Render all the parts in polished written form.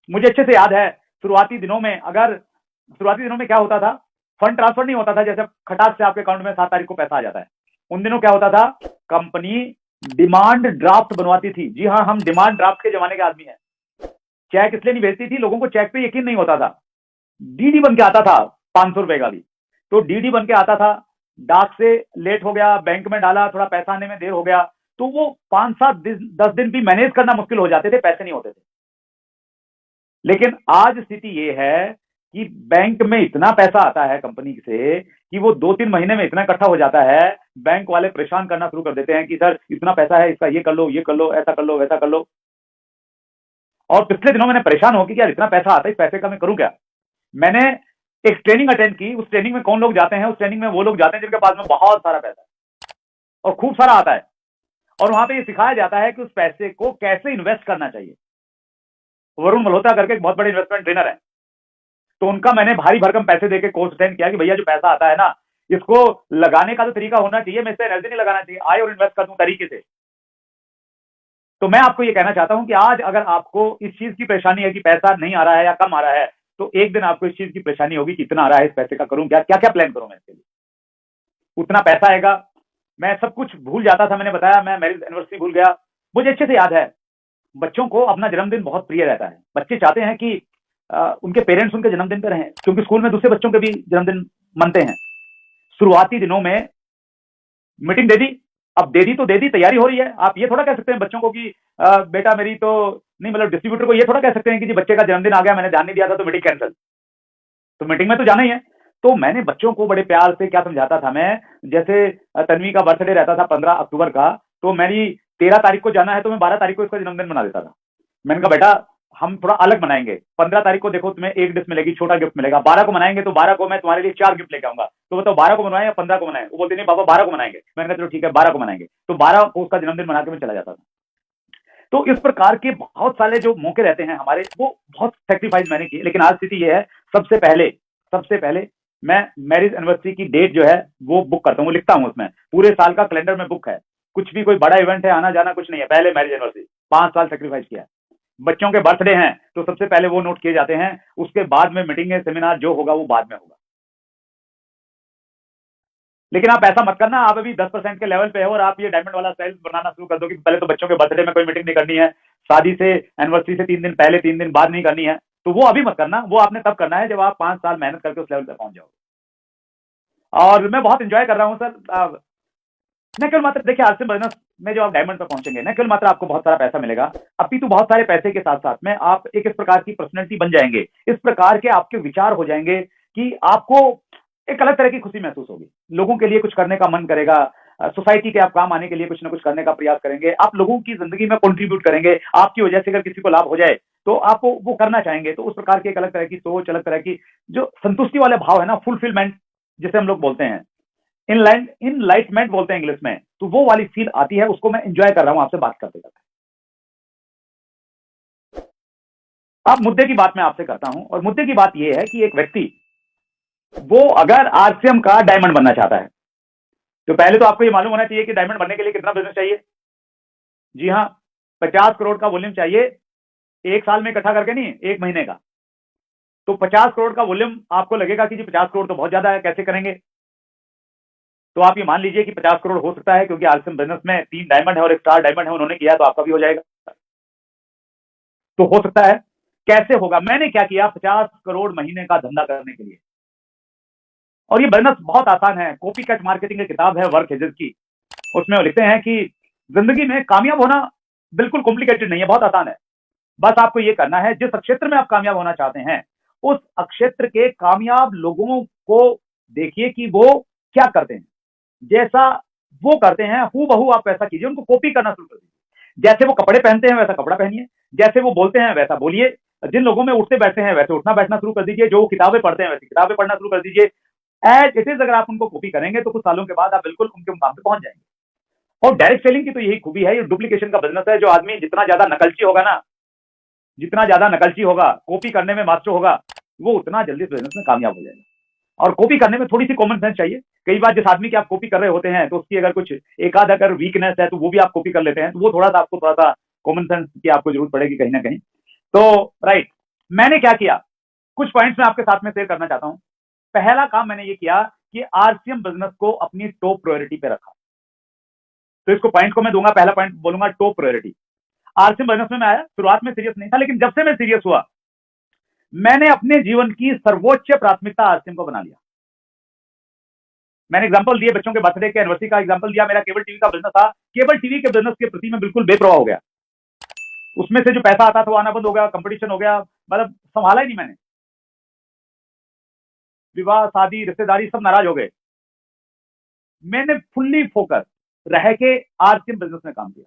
मुझे अच्छे से याद है, शुरुआती दिनों में क्या होता था, फंड ट्रांसफर नहीं होता था जैसे खटाक से आपके अकाउंट में 7 तारीख को पैसा आ जाता है। उन दिनों क्या होता था, कंपनी डिमांड ड्राफ्ट बनवाती थी। जी हाँ, हम डिमांड ड्राफ्ट के जमाने के आदमी हैं। चेक इसलिए नहीं भेजती थी, लोगों को चेक पे यकीन नहीं होता था। डीडी बन के आता था 500 रुपए का भी, तो डीडी बन के आता था, डाक से लेट हो गया, बैंक में डाला, थोड़ा पैसा आने में देर हो गया, तो वो 5-7-10 दिन भी मैनेज करना मुश्किल हो जाते थे, पैसे नहीं होते थे। लेकिन आज स्थिति ये है कि बैंक में इतना पैसा आता है कंपनी से कि वो 2-3 महीने में इतना इकट्ठा हो जाता है, बैंक वाले परेशान करना शुरू कर देते हैं कि सर इतना पैसा है, इसका ये कर लो, ऐसा कर लो, वैसा कर लो। और पिछले दिनों मैंने परेशान हो कि यार इतना पैसा आता है, इस पैसे का मैं करूं क्या। मैंने एक ट्रेनिंग अटेंड की। उस ट्रेनिंग में कौन लोग जाते हैं, उस ट्रेनिंग में वो लोग जाते हैं जिनके पास में बहुत सारा पैसा है और खूब सारा आता है, और वहां पे ये सिखाया जाता है कि उस पैसे को कैसे इन्वेस्ट करना चाहिए। वरुण मल्होत्रा करके एक बहुत बड़े इन्वेस्टमेंट ट्रेनर है, तो उनका मैंने भारी भरकम पैसे देके कोर्स अटेंड किया कि भैया जो पैसा आता है ना, इसको लगाने का तो तरीका होना चाहिए, मैं इससे एनर्जी नहीं लगाना चाहिए, आए और इन्वेस्ट कर दूं तरीके से। तो मैं आपको ये कहना चाहता हूं कि आज अगर आपको इस चीज की परेशानी है कि पैसा नहीं आ रहा है या कम आ रहा है, तो एक दिन आपको इस चीज की परेशानी होगी कि इतना आ रहा है, इस पैसे का करूं क्या, क्या क्या प्लान करूं मैं इसके लिए। उतना पैसा आएगा, मैं सब कुछ भूल जाता था। मैंने बताया मैं मैरिज एनिवर्सरी भूल गया। मुझे अच्छे से याद है, बच्चों को अपना जन्मदिन बहुत प्रिय रहता है। बच्चे चाहते हैं कि उनके पेरेंट्स उनके जन्मदिन पे रहें, क्योंकि स्कूल में दूसरे बच्चों के भी जन्मदिन मनते हैं। शुरुआती दिनों में मीटिंग दे दी, अब दे दी तो दे दी, तैयारी हो रही है। आप ये थोड़ा कह सकते हैं बच्चों को कि बेटा मेरी तो नहीं, मतलब डिस्ट्रीब्यूटर को ये थोड़ा कह सकते हैं कि जी बच्चे का जन्मदिन आ गया, मैंने ध्यान नहीं दिया था तो मीटिंग कैंसिल। तो मीटिंग में तो जाना ही है। तो मैंने बच्चों को बड़े प्यार से क्या समझाता था मैं, जैसे तन्वी का बर्थडे रहता था 15 अक्टूबर का, तो मेरी 13 तारीख को जाना है तो मैं 12 तारीख को इसका जन्मदिन मना देता था। मैंने कहा बेटा हम थोड़ा अलग मनाएंगे, 15 तारीख को देखो तुम्हें एक डिश मिलेगी, छोटा गिफ्ट मिलेगा, 12 को मनाएंगे तो 12 को मैं तुम्हारे लिए 4 गिफ्ट लेके आऊंगा, तो बताओ 12 को मनवाएं या 15 को मनाएं। वो बोलती नहीं पापा 12 को मनाएंगे। मैंने कहा चलो ठीक है 12 को मनाएंगे, तो 12 को उसका जन्मदिन मना के मैं चला जाता था। तो इस प्रकार के बहुत सारे जो मौके रहते हैं हमारे, वो बहुत सेक्रीफाइस मैंने किए। लेकिन आज स्थिति ये है, सबसे पहले मैं मैरिज एनिवर्सरी की डेट जो है वो बुक करता हूँ, लिखता हूँ उसमें, पूरे साल का कैलेंडर में बुक है। कुछ भी कोई बड़ा इवेंट है, आना जाना कुछ नहीं है, पहले मैरिज एनिवर्सरी 5 साल सेक्रीफाइस किया है। बच्चों के बर्थडे हैं तो सबसे पहले वो नोट किए जाते हैं, उसके बाद में मीटिंग सेमिनार जो होगा वो बाद में होगा। लेकिन आप ऐसा मत करना, आप अभी 10% के लेवल पे हो और आप ये डायमंड वाला स्टाइल बनाना शुरू कर दो कि पहले तो बच्चों के बर्थडे में कोई मीटिंग नहीं करनी है, शादी से एनिवर्सरी से 3 दिन पहले 3 दिन बाद नहीं करनी है। तो वो अभी मत करना, वो आपने तब करना है जब आप 5 साल मेहनत करके उस लेवल पे पहुंच जाओगे। और मैं बहुत इंजॉय कर रहा हूँ सर। न केवल मात्र देखिए आज से बिजनेस में जो आप डायमंड पर पहुंचेंगे, न केवल मात्र आपको बहुत सारा पैसा मिलेगा, अपितु बहुत सारे पैसे के साथ साथ में आप एक इस प्रकार की पर्सनैलिटी बन जाएंगे, इस प्रकार के आपके विचार हो जाएंगे कि आपको एक अलग तरह की खुशी महसूस होगी। लोगों के लिए कुछ करने का मन करेगा, सोसाइटी के आप काम आने के लिए कुछ ना कुछ करने का प्रयास करेंगे, आप लोगों की जिंदगी में कंट्रीब्यूट करेंगे, आपकी वजह से अगर किसी को लाभ हो जाए तो आप वो करना चाहेंगे। तो उस प्रकार की एक अलग तरह की सोच, अलग तरह की जो संतुष्टि वाले भाव है ना, फुलफिलमेंट जिसे हम लोग बोलते हैं, इनलाइटमेंट बोलते हैं इंग्लिश में, तो वो वाली फील आती है, उसको मैं एंजॉय कर रहा हूं आपसे बात करते करते। अब मुद्दे की बात मैं आपसे करता हूं, और मुद्दे की बात यह है कि एक व्यक्ति वो अगर आरसीएम का डायमंड बनना चाहता है, तो पहले तो आपको ये मालूम होना चाहिए कि डायमंड बनने के लिए कितना बिजनेस चाहिए। जी हाँ, 50 करोड़ का वॉल्यूम चाहिए, एक साल में इकट्ठा करके नहीं, एक महीने का। तो 50 करोड़ का वॉल्यूम आपको लगेगा कि जी 50 करोड़ तो बहुत ज्यादा है, कैसे करेंगे। तो आप ये मान लीजिए कि 50 करोड़ हो सकता है, क्योंकि आरसीएम बिजनेस में 3 डायमंड है और एक स्टार डायमंड है, उन्होंने किया तो आपका भी हो जाएगा। तो हो सकता है। कैसे होगा, मैंने क्या किया 50 करोड़ महीने का धंधा करने के लिए, और ये बिजनेस बहुत आसान है। कॉपी कट मार्केटिंग की किताब है वर्क हेजेस की, उसमें वो लिखते हैं कि जिंदगी में कामयाब होना बिल्कुल कॉम्प्लिकेटेड नहीं है, बहुत आसान है। बस आपको ये करना है, जिस क्षेत्र में आप कामयाब होना चाहते हैं उस क्षेत्र के कामयाब लोगों को देखिए कि वो क्या करते हैं, जैसा वो करते हैं हूबहू आप वैसा कीजिए, उनको कॉपी करना शुरू कर दीजिए। जैसे वो कपड़े पहनते हैं वैसा कपड़ा पहनिए, जैसे वो बोलते हैं वैसा बोलिए, जिन लोगों में उठते बैठते हैं वैसे उठना बैठना शुरू कर दीजिए, जो किताबें पढ़ते हैं वैसी किताबें पढ़ना शुरू कर दीजिए। एज इट इज अगर आप उनको कॉपी करेंगे तो कुछ सालों के बाद आप बिल्कुल उनके मुकाम पे पहुंच जाएंगे। और डायरेक्ट सेलिंग की तो यही खूबी है, ये डुप्लीकेशन का बिजनेस है। जो आदमी जितना ज्यादा नकलची होगा ना, जितना ज्यादा नकलची होगा, कॉपी करने में मास्टर होगा, वो उतना जल्दी बिजनेस में कामयाब हो जाएगा। और कॉपी करने में थोड़ी सी कॉमन सेंस चाहिए। कई बार जिस आदमी की आप कॉपी कर रहे होते हैं तो उसकी अगर कुछ एक आध अगर वीकनेस है तो वो भी आप कॉपी कर लेते हैं, तो वो थोड़ा सा आपको थोड़ा सा कॉमन सेंस की आपको जरूरत पड़ेगी कहीं ना कहीं। तो राइट, मैंने क्या किया, कुछ पॉइंट्स मैं आपके साथ में शेयर करना चाहता हूं। पहला काम मैंने ये किया कि आरसीएम बिजनेस को अपनी टॉप प्रायोरिटी पे रखा। तो इसको पॉइंट को मैं दूंगा, पहला पॉइंट बोलूंगा टॉप प्रायोरिटी। आरसीएम बिजनेस में मैं आया, शुरुआत में सीरियस नहीं था, लेकिन जब से मैं सीरियस हुआ, मैंने अपने जीवन की सर्वोच्च प्राथमिकता आरसीएम को बना लिया। मैंने एग्जांपल दिए, बच्चों के बर्थडे के एनिवर्सरी का एग्जांपल दिया। मेरा केबल टीवी का बिजनेस था, केबल टीवी के बिजनेस के प्रति मैं बिल्कुल बेपरवाह हो गया। उसमें से जो पैसा आता था वो आना बंद हो गया, कंपटीशन हो गया, मतलब संभाला ही नहीं मैंने। विवाह, शादी, रिश्तेदारी सब नाराज हो गए। मैंने फुल्ली फोकस रह के आरसीएम बिजनेस में काम किया।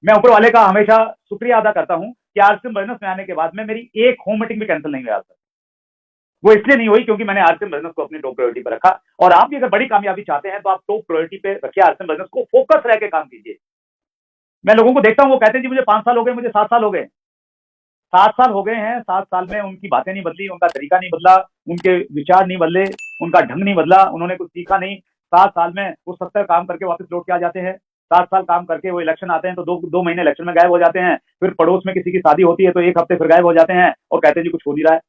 मैं ऊपर वाले का हमेशा शुक्रिया अदा करता हूं कि आरसीएम बिजनेस में आने के बाद में मेरी एक होम मीटिंग भी कैंसिल नहीं हुई आज तक। वो इसलिए नहीं हुई क्योंकि मैंने आरसीएम बिजनेस को अपनी टॉप प्रायोरिटी पर रखा। और आप भी अगर बड़ी कामयाबी चाहते हैं तो आप टॉप प्रायोरिटी पे रखिए आरसीएम बिजनेस को, फोकस रह के काम कीजिए। मैं लोगों को देखता हूं, वो कहते हैं जी मुझे 5 साल हो गए, मुझे 7 साल हो गए। 7 साल हो गए हैं, 7 साल में उनकी बातें नहीं बदली, उनका तरीका नहीं बदला, उनके विचार नहीं बदले, उनका ढंग नहीं बदला, उन्होंने कुछ सीखा नहीं। 7 साल में वो 70 काम करके वापस लौट के आ जाते हैं। 7 साल काम करके वो इलेक्शन आते हैं तो 2 महीने इलेक्शन में गायब हो जाते हैं। फिर पड़ोस में किसी की शादी होती है तो 1 हफ्ते फिर गायब हो जाते हैं और कहते हैं जी कुछ हो नहीं रहा है।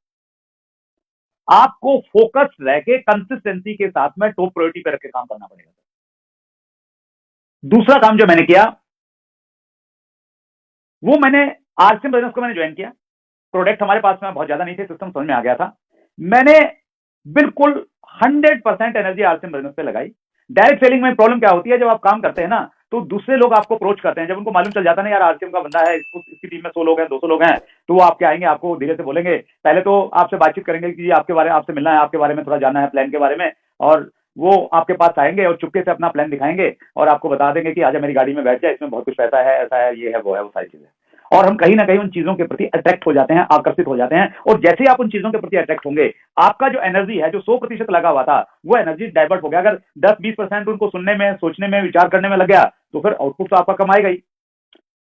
आपको फोकस रह के कंसिस्टेंसी के साथ में टॉप प्रायोरिटी पे रख के काम करना पड़ेगा। दूसरा काम जो मैंने किया वो मैंने आरसीएम बिजनेस को मैंने ज्वाइन किया। प्रोडक्ट हमारे पास में बहुत ज्यादा नहीं थे, सिस्टम समझ में आ गया था। मैंने बिल्कुल 100% एनर्जी आरसीएम बिजनेस पे लगाई। डायरेक्ट सेलिंग में प्रॉब्लम क्या होती है, जब आप काम करते हैं ना तो दूसरे लोग आपको अप्रोच करते हैं। जब उनको मालूम चल जाता है ना यार आरसीएम का बंदा है, इसकी टीम में 100 लोग हैं, 200 लोग हैं, तो वो आपके आएंगे, आपको धीरे से बोलेंगे, पहले तो आपसे बातचीत करेंगे कि आपके बारे में, आपसे मिलना है, आपके बारे में थोड़ा जानना है, प्लान के बारे में। और वो आपके पास आएंगे और चुपके से अपना प्लान दिखाएंगे और आपको बता देंगे कि आजा मेरी गाड़ी में बैठ जाए, इसमें बहुत कुछ पैसा है, ऐसा है, ये है, वो है, वो सारी चीजें। और हम कहीं ना कहीं उन चीजों के प्रति अट्रैक्ट हो जाते हैं, आकर्षित हो जाते हैं। और जैसे ही आप उन चीजों के प्रति अट्रैक्ट होंगे, आपका जो एनर्जी है, जो 100% लगा हुआ था, वो एनर्जी डाइवर्ट हो गया। अगर 10-20% उनको सुनने में, सोचने में, विचार करने में लग गया तो फिर आउटपुट तो आपका कमाएगा ही।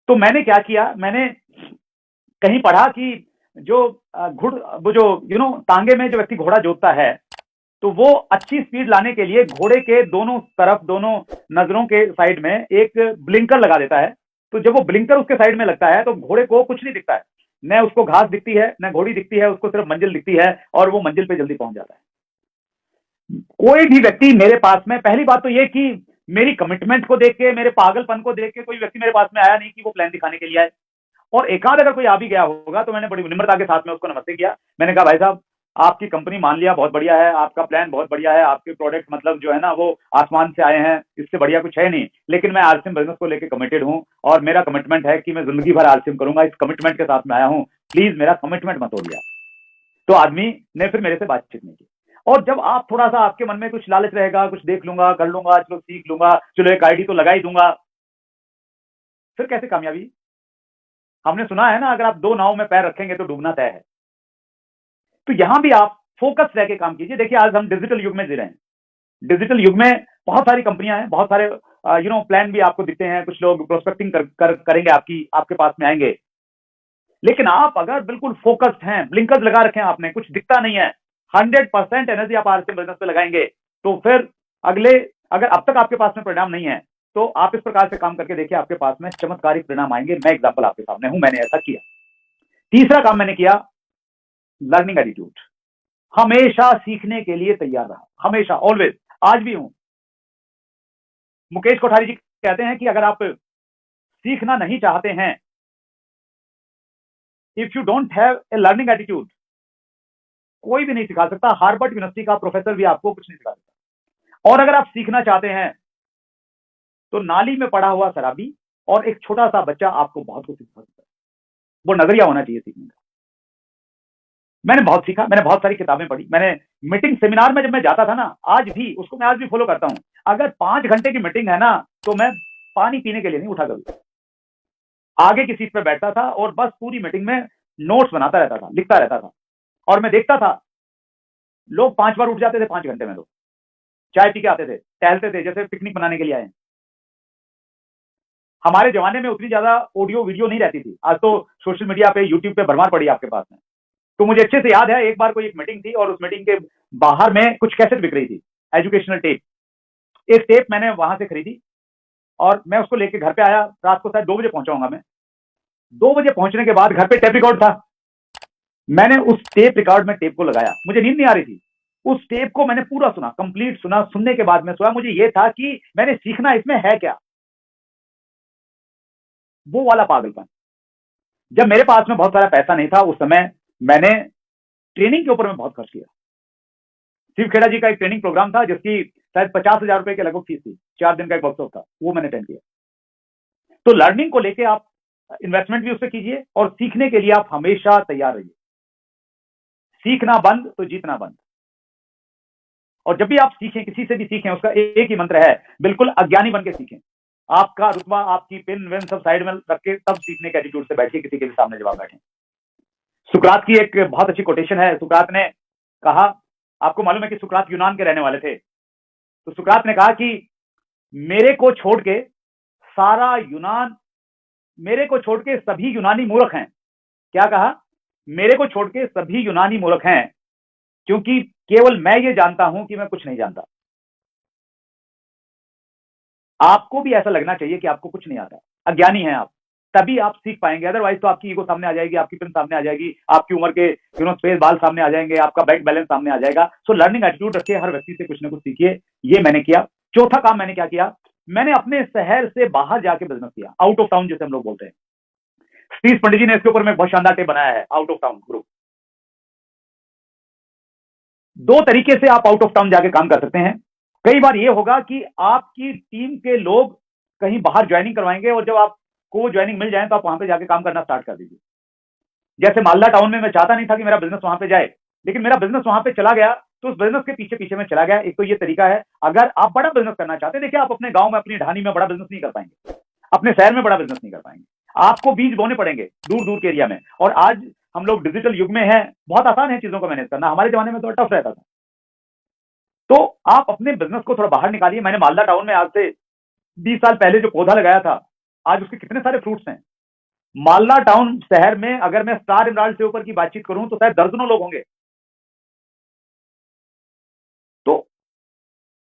तो मैंने क्या किया, मैंने कहीं पढ़ा कि जो वो जो तांगे में जो व्यक्ति घोड़ा जोतता है, तो वो अच्छी स्पीड लाने के लिए घोड़े के दोनों तरफ, दोनों नजरों के साइड में एक ब्लिंकर लगा देता है। तो जब वो ब्लिंकर उसके साइड में लगता है तो घोड़े को कुछ नहीं दिखता है, न उसको घास दिखती है, न घोड़ी दिखती है, उसको सिर्फ मंजिल दिखती है और वो मंजिल पे जल्दी पहुंच जाता है। कोई भी व्यक्ति मेरे पास में, पहली बात तो ये कि मेरी कमिटमेंट को देख के, मेरे पागलपन को देख के कोई व्यक्ति मेरे पास में आया नहीं कि वो प्लान दिखाने के लिए आए। और एकाध अगर कोई आ भी गया होगा तो मैंने बड़ी निम्रता के साथ में उसको नमस्ते किया। मैंने कहा भाई साहब आपकी कंपनी मान लिया, बहुत बढ़िया है, आपका प्लान बहुत बढ़िया है, आपके प्रोडक्ट मतलब जो है ना वो आसमान से आए हैं, इससे बढ़िया कुछ है नहीं, लेकिन मैं आरसीएम बिजनेस को लेकर कमिटेड हूं और मेरा कमिटमेंट है कि मैं जिंदगी भर आरसीएम करूंगा, इस कमिटमेंट के साथ में आया हूं, प्लीज मेरा कमिटमेंट मत तोड़िए। तो आदमी ने फिर मेरे से बातचीत नहीं की। और जब आप थोड़ा सा, आपके मन में कुछ लालच रहेगा, कुछ देख लूंगा, कर लूंगा, चलो सीख लूंगा, चलो एक आईडी तो लगा ही दूंगा, फिर कैसे कामयाबी? हमने सुना है ना, अगर आप 2 नाव में पैर रखेंगे तो डूबना तय है। तो यहां भी आप फोकस रह के काम कीजिए। देखिए आज हम डिजिटल युग में जी रहे हैं। डिजिटल युग में बहुत सारी कंपनियां हैं, बहुत सारे प्लान भी आपको दिखते हैं, कुछ लोग प्रोस्पेक्टिंग करेंगे, आपके पास में आएंगे। लेकिन आप अगर बिल्कुल फोकस्ड हैं, ब्लिंकर्स लगा रखे हैं आपने, कुछ दिखता नहीं है, 100% एनर्जी आप आरसीएम बिजनेस पे लगाएंगे, तो फिर अगर अब तक आपके पास में परिणाम नहीं है तो आप इस प्रकार से काम करके देखिए, आपके पास में चमत्कारिक परिणाम आएंगे। मैं एग्जाम्पल आपके सामने हूं, मैंने ऐसा किया। तीसरा काम मैंने किया, लर्निंग एटीट्यूड। हमेशा सीखने के लिए तैयार रहा, हमेशा, ऑलवेज, आज भी हूं। मुकेश कोठारी जी कहते हैं कि अगर आप सीखना नहीं चाहते हैं, if you don't have a learning attitude, कोई भी नहीं सिखा सकता। हार्वर्ड यूनिवर्सिटी का प्रोफेसर भी आपको कुछ नहीं सिखा सकता। और अगर आप सीखना चाहते हैं तो नाली में पड़ा हुआ शराबी और एक छोटा सा बच्चा आपको बहुत कुछ सिखा सकता है। वो नजरिया होना चाहिए सीखने का। मैंने बहुत सीखा, मैंने बहुत सारी किताबें पढ़ी, मैंने मीटिंग सेमिनार में जब मैं जाता था ना, आज भी उसको मैं आज भी फॉलो करता हूं। अगर 5 घंटे की मीटिंग है ना तो मैं पानी पीने के लिए नहीं उठा कभी, आगे की सीट पर बैठता था और बस पूरी मीटिंग में नोट्स बनाता रहता था, लिखता रहता था। और मैं देखता था लोग 5 बार उठ जाते थे 5 घंटे में, लोग चाय पी के आते थे, टहलते थे, जैसे पिकनिक मनाने के लिए आए। हमारे जमाने में उतनी ज्यादा ऑडियो वीडियो नहीं रहती थी, आज तो सोशल मीडिया पे, यूट्यूब पे भरमार पड़ी आपके पास में। तो मुझे अच्छे से याद है, एक बार कोई एक मीटिंग थी और उस मीटिंग के बाहर में कुछ कैसेट बिक रही थी, एजुकेशनल टेप। एक टेप मैंने वहां से खरीदी और मैं उसको लेके घर पे आया। रात को शायद 2 बजे पहुंचाऊंगा मैं। 2 बजे पहुंचने के बाद घर पे टेप रिकॉर्ड था। मैंने उस टेप रिकॉर्ड में टेप को लगाया, मुझे नींद नहीं आ रही थी, उस टेप को मैंने पूरा सुना, कंप्लीट सुना। सुनने के बाद में सोया, मुझे ये था कि मैंने सीखना इसमें है क्या, वो वाला पागलपन। जब मेरे पास में बहुत सारा पैसा नहीं था उस समय, मैंने ट्रेनिंग के ऊपर में बहुत खर्च किया। शिव खेड़ा जी का एक ट्रेनिंग प्रोग्राम था जिसकी शायद 50,000 रुपए के लगभग फीस थी, 4 दिन का एक वर्कशॉप था, वो मैंने अटेंड किया। तो लर्निंग को लेके आप इन्वेस्टमेंट भी उससे कीजिए और सीखने के लिए आप हमेशा तैयार रहिए। सीखना बंद तो जीतना बंद। और जब भी आप सीखें, किसी से भी सीखें, उसका एक ही मंत्र है, बिल्कुल अज्ञानी बन के सीखें। आपका रुतबा, आपकी पेन वेन सब साइड में रख के तब सीखने के एटीट्यूड से बैठिए, किसी के भी सामने जवाब बैठे। सुकरात की एक बहुत अच्छी कोटेशन है। सुकरात ने कहा, आपको मालूम है कि सुकरात यूनान के रहने वाले थे, तो सुकरात ने कहा कि मेरे को छोड़ के सारा यूनान, मेरे को छोड़ के सभी यूनानी मूर्ख हैं। क्या कहा? मेरे को छोड़ के सभी यूनानी मूर्ख हैं, क्योंकि केवल मैं ये जानता हूं कि मैं कुछ नहीं जानता। आपको भी ऐसा लगना चाहिए कि आपको कुछ नहीं आता, अज्ञानी हैं आप, तभी आप सीख पाएंगे। अदरवाइज तो आपकी ईगो सामने आ जाएगी, आपकी पिन सामने आ जाएगी, आपकी उम्र के स्पेस बाल सामने आ जाएंगे, आपका बैंक बैलेंस सामने आ जाएगा। सो लर्निंग एटीट्यूड रखिए, हर व्यक्ति से कुछ ना कुछ सीखिए। ये मैंने किया। चौथा काम मैंने क्या किया, मैंने अपने शहर से बाहर जाके बिजनेस किया, आउट ऑफ टाउन जिसे हम लोग बोलते हैं। सतीश पंडित जी ने इसके ऊपर में बहुत शानदार टेप बनाया है, आउट ऑफ टाउन ग्रुप। 2 तरीके से आप आउट ऑफ टाउन जाके काम कर सकते हैं। कई बार ये होगा कि आपकी टीम के लोग कहीं बाहर ज्वाइनिंग करवाएंगे, और जब आपको ज्वाइनिंग मिल जाए तो आप वहां पे जाके काम करना स्टार्ट कर दीजिए। जैसे मालदा टाउन में मैं चाहता नहीं था कि मेरा बिजनेस वहां पे जाए, लेकिन मेरा बिजनेस वहां पे चला गया, तो उस बिजनेस के पीछे पीछे में चला गया। एक तो ये तरीका है। अगर आप बड़ा बिजनेस करना चाहते हैं, देखिए आप अपने गांव में, अपनी ढानी में बड़ा बिजनेस नहीं कर पाएंगे, अपने शहर में बड़ा बिजनेस नहीं कर पाएंगे, आपको बीज बोने पड़ेंगे दूर दूर के एरिया में। और आज हम लोग डिजिटल युग में हैं, बहुत आसान है चीजों को मैनेज करना, हमारे जमाने में तो टफ रहता था। तो आप अपने बिजनेस को थोड़ा बाहर निकालिए। मैंने मालदा टाउन में आज से 20 साल पहले जो पौधा लगाया था, आज उसके कितने सारे फ्रूट्स हैं। मालदा टाउन शहर में अगर मैं स्टार एमराल्ड से ऊपर की बातचीत करूं तो शायद दर्जनों लोग होंगे। तो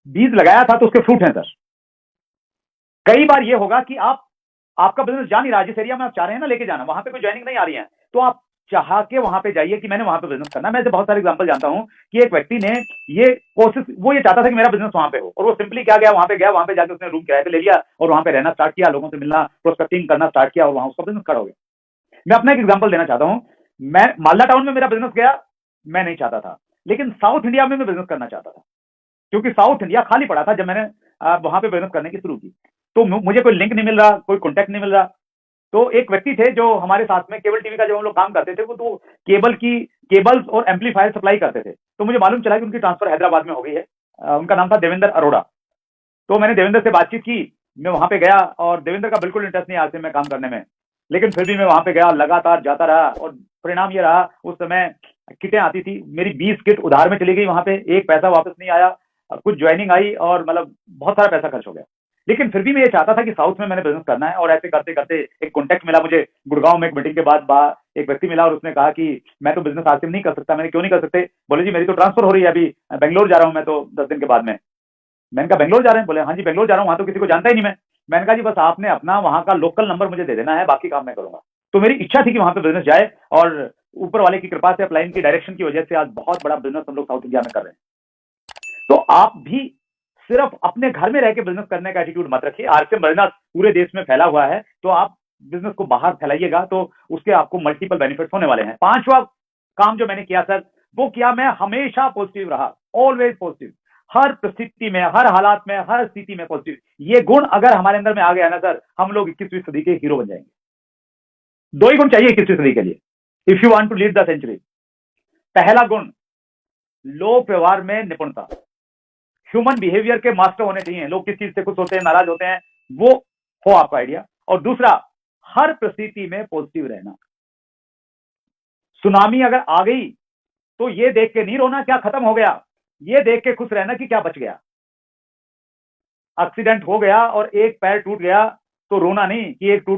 बीज लगाया था तो उसके फ्रूट हैं सर। कई बार ये होगा कि आपका बिजनेस जा नहीं रहा, जिस एरिया में आप चाह रहे हैं ना लेके जाना, वहां पे कोई ज्वाइनिंग नहीं आ रही है, तो आप चाह के वहां पे जाइए कि मैंने वहां पे बिजनेस करना। मैं ऐसे बहुत सारे एग्जांपल जानता हूं कि एक व्यक्ति ने ये कोशिश, वो ये चाहता था कि मेरा बिजनेस वहां पे हो, और वो सिंपली क्या गया, वहां पे जाके उसने रूम किराए पे ले लिया और वहां पे रहना स्टार्ट किया, लोगों से मिलना, प्रोस्पेक्टिंग करना स्टार्ट किया, और वहां उसका बिजनेस खड़ा हो गया। मैं अपना एक एग्जाम्पल देना चाहता हूं। मैं मालदा टाउन में मेरा बिजनेस गया, मैं नहीं चाहता था, लेकिन साउथ इंडिया में मैं बिजनेस करना चाहता था, क्योंकि साउथ इंडिया खाली पड़ा था जब मैंने वहां पे बिजनेस करने की शुरू की। तो मुझे कोई लिंक नहीं मिल रहा, कोई कॉन्टैक्ट नहीं मिल रहा। तो एक व्यक्ति थे जो हमारे साथ में केबल टीवी का जब हम लोग काम करते थे, वो तो केबल्स और एम्पलीफायर सप्लाई करते थे। तो मुझे मालूम चला कि उनकी ट्रांसफर हैदराबाद में हो गई है। उनका नाम था देवेंद्र अरोड़ा। तो मैंने देवेंद्र से बातचीत की, मैं वहां पे गया, और देवेंद्र का बिल्कुल इंटरेस्ट नहीं आते में काम करने में, लेकिन फिर भी मैं वहां पे गया, लगातार जाता रहा, और परिणाम ये रहा, उस समय किटें आती थी, मेरी 20 किट उधार में चली गई, वहां पे एक पैसा वापस नहीं आया, कुछ ज्वाइनिंग आई, और मतलब बहुत सारा पैसा खर्च हो गया। लेकिन फिर भी मैं ये चाहता था कि साउथ में मैंने बिजनेस करना है। और ऐसे करते करते एक कॉन्टैक्ट मिला मुझे गुड़गांव में, एक मीटिंग के बाद एक व्यक्ति मिला, और उसने कहा कि मैं तो बिजनेस आज से नहीं कर सकता। मैंने क्यों नहीं कर सकते? बोले जी मेरी तो ट्रांसफर हो रही है, अभी बेंगलोर जा रहा हूं मैं तो 10 दिन के बाद में। मैंने कहा बेंगलोर जा रहे हैं? बोले हाँ जी बेंगलोर जा रहा हूँ, वहां तो किसी को जानता ही नहीं मैं। मैंने कहा जी बस आपने अपना वहां का लोकल नंबर मुझे दे देना है, बाकी काम मैं करूंगा। तो मेरी इच्छा थी कि वहां पे बिजनेस जाए, और ऊपर वाले की कृपा से, अपलाइन की डायरेक्शन की वजह से आज बहुत बड़ा बिजनेस हम लोग साउथ इंडिया में कर रहे हैं। तो आप भी सिर्फ अपने घर में रह के बिजनेस करने का एटीट्यूड मत रखिए। आरसीएम बिजनेस पूरे देश में फैला हुआ है, तो आप बिजनेस को बाहर फैलाइएगा, तो उसके आपको मल्टीपल बेनिफिट्स होने वाले हैं। 5वां काम जो मैंने किया सर, वो किया, मैं हमेशा पॉजिटिव रहा, ऑलवेज पॉजिटिव, हर परिस्थिति में, हर हालात में, हर स्थिति में पॉजिटिव। ये गुण अगर हमारे अंदर में आ गया ना सर, हम लोग 21वीं सदी के हीरो बन जाएंगे। 2 ही गुण चाहिए 21वीं सदी के लिए, if you want to lead the century. पहला गुण, लोक व्यवहार में निपुणता, ह्यूमन बिहेवियर के मास्टर होने चाहिए। लोग किस चीज से खुश होते हैं, नाराज होते हैं, वो हो आपका आइडिया। और दूसरा, हर परिस्थिति में पॉजिटिव रहना। सुनामी अगर आ गई तो ये देख के नहीं रोना क्या खत्म हो गया, ये देख के खुश रहना कि क्या बच गया। एक्सीडेंट हो गया और एक पैर टूट गया तो रोना नहीं कि एक टूट